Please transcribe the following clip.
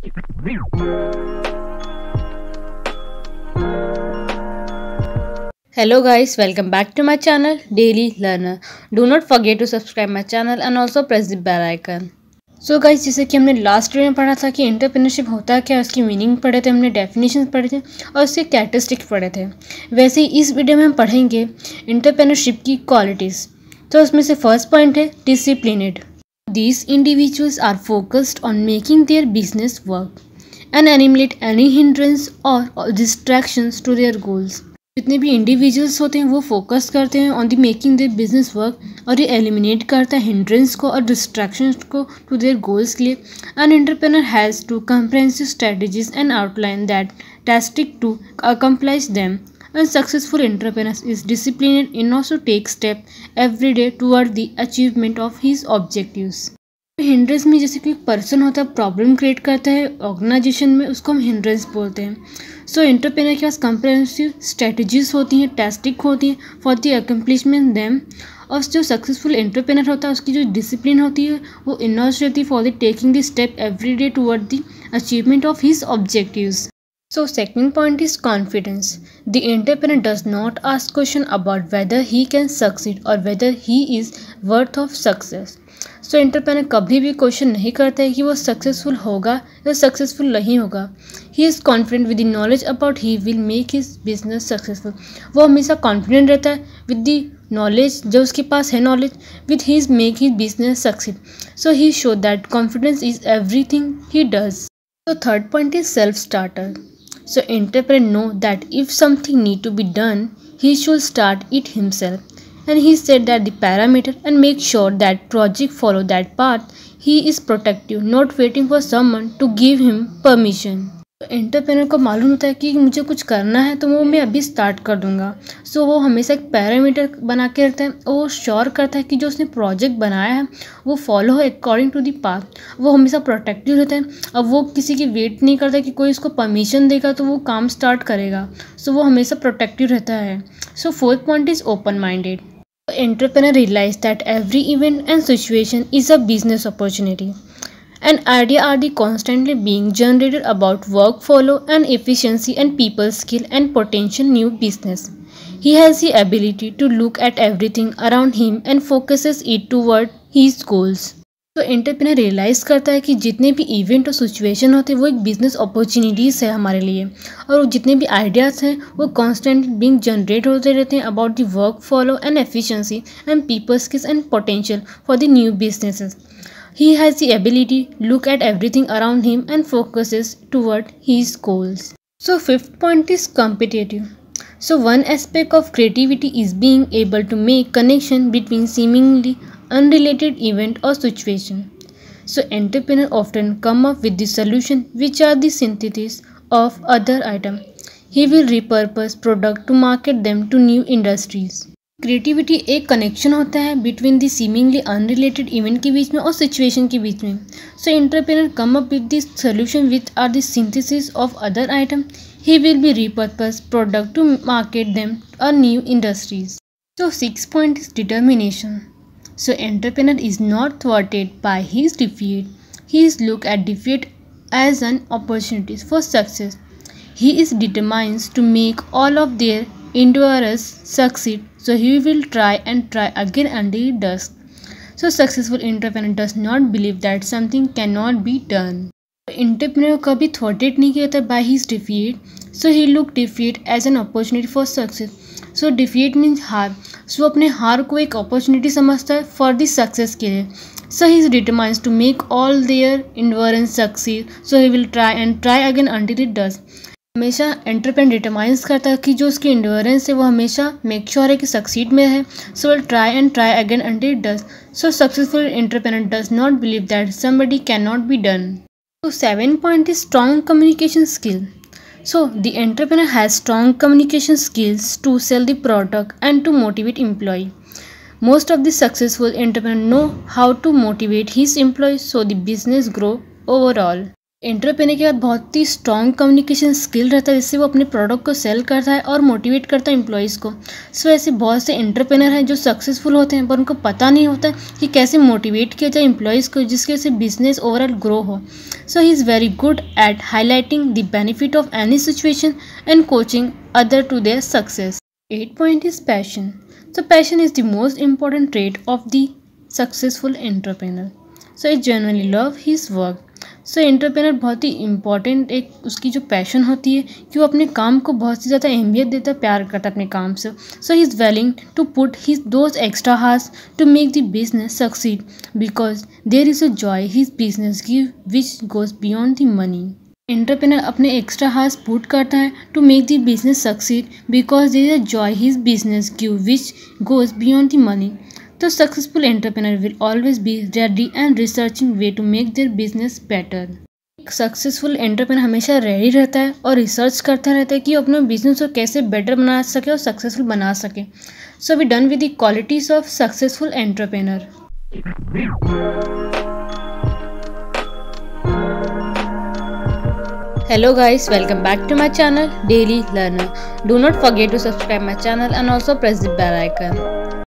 Hello guys, welcome back to my channel Daily Learner. Do not forget to subscribe my channel and also press the bell icon. So guys, जैसे कि हमने last video में पढ़ा था कि entrepreneurship होता है क्या, उसकी मीनिंग पढ़े थे, हमने डेफिनेशन पढ़े थे और उसके कैरेक्टरिस्टिक्स पढ़े थे। वैसे ही इस वीडियो में हम पढ़ेंगे एंटरप्रेन्योरशिप की क्वालिटीज़। तो उसमें से फर्स्ट पॉइंट है डिसिप्लिनेड। These individuals are focused on making their business work and eliminate any hindrance or distractions to their goals. जितने भी इंडिविजुअल्स होते हैं वो फोकस करते हैं on the making their business work और ये एलिमिनेट करता है हिंड्रेंस को और डिस्ट्रैक्शंस को टू देयर गोल्स के लिए। An entrepreneur has to comprehensive strategies and outline that tactic to accomplish them. A successful entrepreneur is disciplined enough to take steps every day toward the achievement of his objectives. Hindrance में जैसे कोई person होता है problem create करता है organisation में, उसको हम हिंड्रेंस बोलते हैं। सो एंटरप्रेन्योर के पास कंप्रेहेंसिव स्ट्रेटजीज होती हैं, टेस्टिक होती हैं फॉर द अकम्प्लिशमेंट देम। और जो सक्सेसफुल एंटरप्रेन्योर होता है उसकी जो डिसिप्लिन होती है वो इनर्स रहती है for the taking the step every day toward the achievement of his objectives. So second point is confidence. The entrepreneur does not ask question about whether he can succeed or whether he is worth of success. So entrepreneur कभी भी question नहीं करता है कि वो successful होगा या successful नहीं होगा। He is confident with the knowledge about he will make his business successful. वो हमेशा कॉन्फिडेंट रहता है with the knowledge जो उसके पास है knowledge with his make his business succeed. So he show that confidence is everything he does. So third point is self-starter. So entrepreneur know that if something need to be done, he should start it himself. And he set that the parameter and make sure that project follow that path. He is protective, not waiting for someone to give him permission. Entrepreneur को मालूम होता है कि मुझे कुछ करना है तो वो मैं अभी स्टार्ट कर दूंगा। सो वो हमेशा एक पैरामीटर बना के रखता है और वो श्योर करता है कि जो उसने प्रोजेक्ट बनाया है वो फॉलो हो अकॉर्डिंग टू द पाथ। वो हमेशा प्रोटेक्टिव रहता है। अब वो किसी की वेट नहीं करता कि कोई उसको परमिशन देगा तो वो काम स्टार्ट करेगा। सो वो हमेशा प्रोटेक्टिव रहता है। So fourth point is open minded. Entrepreneur realise that every event and situation is a business opportunity. An idea are the constantly being generated about workflow and efficiency and people skill and potential new business. He has the ability to look at everything around him and focuses it toward his goals. तो entrepreneur realise करता है कि जितने भी event और situation होते हैं वो एक बिजनेस अपॉर्चुनिटीज़ है हमारे लिए और जितने भी आइडियाज़ हैं वो कॉन्स्टेंटली बीइंग जनरेट होते रहते हैं about the work follow and efficiency and people skills and potential for the new businesses. He has the ability to look at everything around him and focuses toward his goals. So fifth point is competitive. So one aspect of creativity is being able to make connection between seemingly unrelated event or situation. So entrepreneur often come up with the solution which are the synthesis of other item. He will repurpose product to market them to new industries. Creativity एक connection होता है between the seemingly unrelated event के बीच में और situation के बीच में. So entrepreneur come up with this solution which are the synthesis of other item. He will be repurpose product to market them और new industries. So six point is determination. So entrepreneur is not thwarted by his defeat. He is look at defeat as an opportunities for success. He is determined to make all of their endeavors succeed, so he will try and try again until he does. So successful entrepreneur does not believe that something cannot be done. Entrepreneur कभी thwarted नहीं किया था by his defeat, so he look defeat as an opportunity for success. So defeat means हार. So अपने हार को एक opportunity समझता है for the success के लिए. So he is determined to make all their endeavors succeed, so he will try and try again until it does. हमेशा एंटरप्रेन्योर डिटरमाइंस करता है कि जो उसकी इंड्योरेंस है वो हमेशा मेक श्योर है कि सक्सीड में है. So will try and try again until it does. So successful entrepreneur does not believe that somebody can not be done. So 7 point is strong communication skill. So the entrepreneur has strong communication skills to sell the product and to motivate employee. Most of the successful entrepreneurs know how to motivate his employees so the business grow overall. Entrepreneur के बाद बहुत ही strong communication skill रहता है, जिससे वो अपने product को cell करता है और मोटिवेट करता है एम्प्लॉयज़ को। सो ऐसे बहुत से एंटरप्रेन्योर हैं जो सक्सेसफुल होते हैं, पर उनको पता नहीं होता कि कैसे मोटिवेट किया जाए एम्प्लॉयज़ को, जिसकी वजह से बिजनेस ओवरऑल ग्रो हो। So he is very good at highlighting the benefit of any situation and coaching other to their success. 8 point is passion. So passion is the most important trait of the successful entrepreneur. So he genuinely love his work. So entrepreneur बहुत ही important एक उसकी जो passion होती है कि वो अपने काम को बहुत ही ज़्यादा अहमियत देता है, प्यार करता है अपने काम से। So he is willing to put his those extra hours to make the business succeed because there is a joy his business give which goes beyond the money. Entrepreneur अपने एक्स्ट्रा हार्स पुट करता है to make the business succeed because there is a joy his business give which goes beyond the money. तो successful entrepreneur will always be ready and researching way to make their business better. एक successful entrepreneur हमेशा ready रहता है और research करता रहता है कि वो अपने बिजनेस को कैसे बेटर बना सके और सक्सेसफुल बना सके। So we done with the qualities of successful entrepreneur. Hello guys, welcome back to my channel Daily Learner. Do not forget to subscribe my channel and also press the bell icon.